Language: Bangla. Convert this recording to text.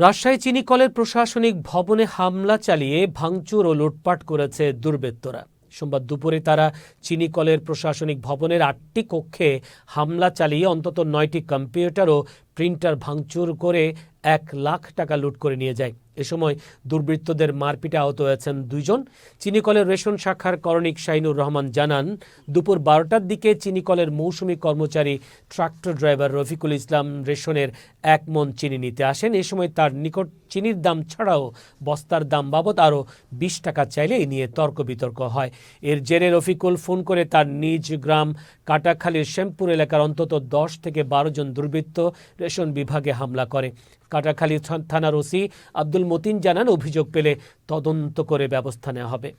রাজশাহী চিনি কলের প্রশাসনিক ভবনে হামলা চালিয়ে ভাঙচুর ও লুটপাট করেছে দুর্বৃত্তরা। সোমবার দুপুরে তারা চিনি কলের প্রশাসনিক ভবনের ৮টি কক্ষে হামলা চালিয়ে অন্তত ৯টি কম্পিউটার ও প্রিন্টার ভাঙচুর করে ১ লাখ টাকা লুট করে নিয়ে যায়। এ সময় দুর্বৃত্তদের মারপিটে আহত হয়েছেন ২ জন। চিনিকলের রেশন শাখার করণিক শাহিনুর রহমান জানান, দুপুর ১২টার দিকে চিনিকলের মৌসুমি কর্মচারী ট্রাক্টর ড্রাইভার রফিকুল ইসলাম রেশনের ১ মণ চিনি নিতে আসেন। এ সময় তার নিকট চিনির দাম ছাড়াও বস্তার দাম বাবদ আরও ২০ টাকা চাইলে এ নিয়ে তর্ক বিতর্ক হয়। এর জেরে রফিকুল ফোন করে তার নিজ গ্রাম কাটাখালীর শ্যামপুর এলাকার অন্তত ১০ থেকে ১২ জন দুর্বৃত্ত রেশন বিভাগে হামলা করে। কাটাখালী থানার ওসি আব্দুল মতিন জানান, অভিযোগ পেলে তদন্ত করে ব্যবস্থা নেওয়া হবে।